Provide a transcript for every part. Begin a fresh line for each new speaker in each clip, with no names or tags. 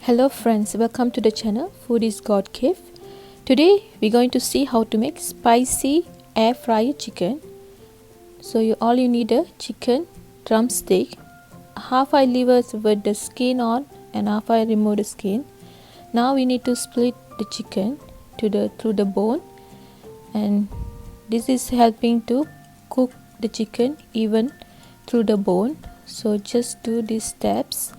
Hello friends, welcome to the channel Food is God Cave. Today we're going to see how to make spicy air fryer chicken. So all you need a chicken drumstick, half I leave it with the skin on and half I remove the skin. Now we need to split the chicken through the bone, and this is helping to cook the chicken even through the bone. So just do these steps,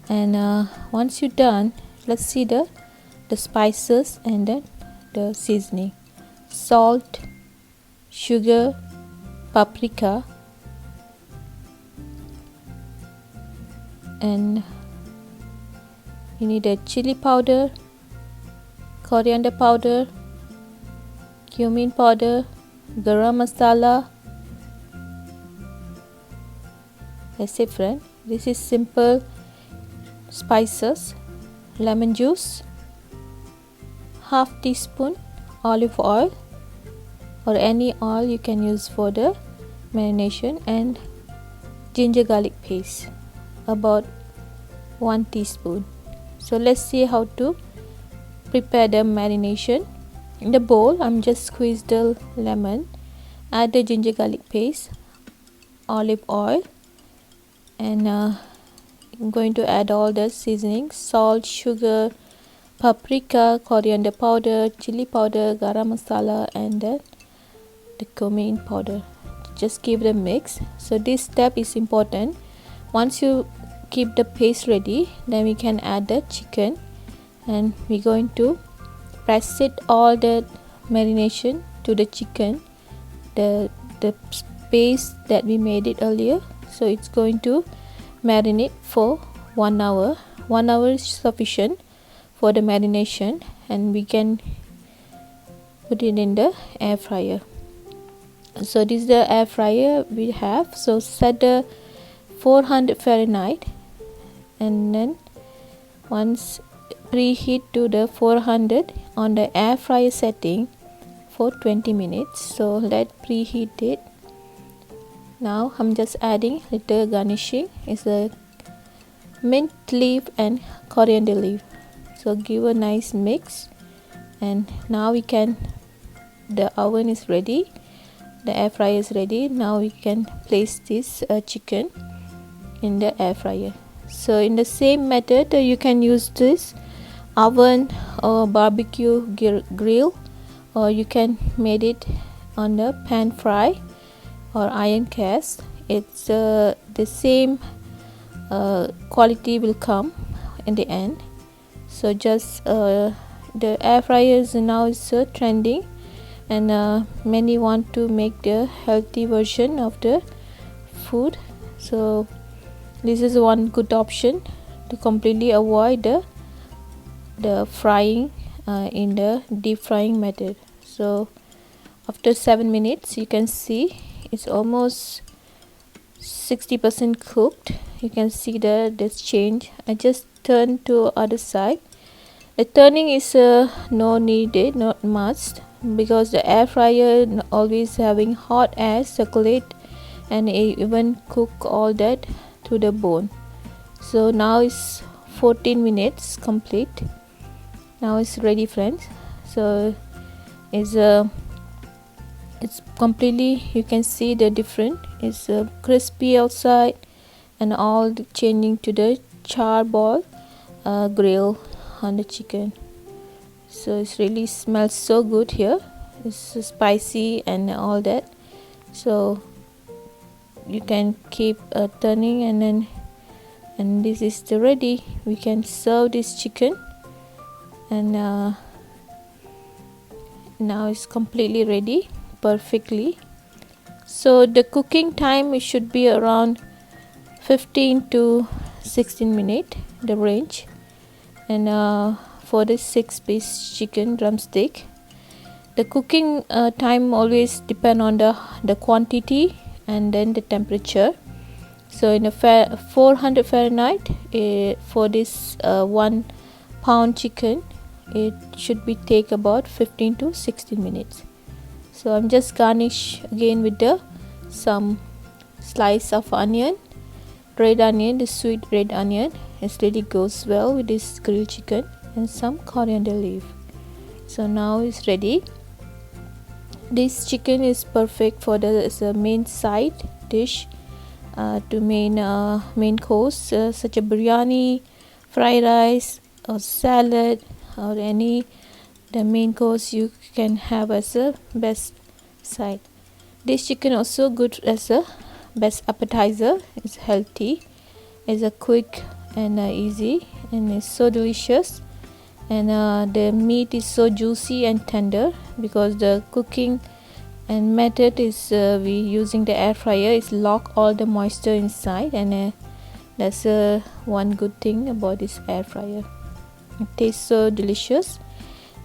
and once you're done, let's see the spices and then the seasoning: salt, sugar, paprika, and you need a chili powder, coriander powder, cumin powder, garam masala. That's it, friend. This is simple spices. Lemon juice, half teaspoon olive oil or any oil you can use for the marination, and ginger garlic paste about 1 teaspoon. So let's see how to prepare the marination. In the bowl, I'm just squeeze the lemon, add the ginger garlic paste, olive oil, and I'm going to add all the seasonings: salt, sugar, paprika, coriander powder, chili powder, garam masala, and then the cumin powder. Just give it a mix. So this step is important. Once you keep the paste ready, then we can add the chicken, and we're going to press it all the marination to the chicken, the paste that we made it earlier. So it's going to marinate for 1 hour. 1 hour is sufficient for the marination, and we can put it in the air fryer. So this is the air fryer we have. So set the 400 Fahrenheit, and then once preheat to the 400 on the air fryer setting for 20 minutes. So let preheat it. Now I'm just adding little garnishing. It's a mint leaf and coriander leaf. So give a nice mix, and now we can, the oven is ready, the air fryer is ready. Now we can place this chicken in the air fryer. So in the same method, you can use this oven or barbecue grill, or you can made it on the pan fry or iron cast. It's the same quality will come in the end. So just the air fryers now is trending, and many want to make the healthy version of the food. So this is one good option to completely avoid the frying in the deep frying method. So after 7 minutes, you can see it's almost 60% cooked. You can see this change. I just turn to other side. The turning is no needed, not must, because the air fryer always having hot air circulate, and even cook all that to the bone. So now it's 14 minutes complete. Now it's ready, friends. So it's completely, you can see the different. It's crispy outside, and all changing to the charball grill on the chicken. So it's really smells so good here. It's spicy and all that. So you can keep turning, and this is the ready. We can serve this chicken, and now it's completely ready perfectly. So the cooking time, it should be around 15 to 16 minutes, the range. And for this 6-piece chicken drumstick, the cooking time always depend on the quantity and then the temperature. So in a 400 Fahrenheit, for this 1 pound chicken, it should be take about 15 to 16 minutes. So I'm just garnish again with some slice of onion, red onion, the sweet red onion, it really goes well with this grilled chicken and some coriander leaf. So now it's ready. This chicken is perfect for the main side dish, to main course, such a biryani, fried rice, or salad, or any the main course you can have as a best side. This chicken also good as a best appetizer. It's healthy, it's a quick and easy, and it's so delicious. And the meat is so juicy and tender because the cooking and method is we using the air fryer is lock all the moisture inside, and that's one good thing about this air fryer. It tastes so delicious.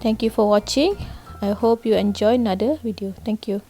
Thank you for watching. I hope you enjoy another video. Thank you.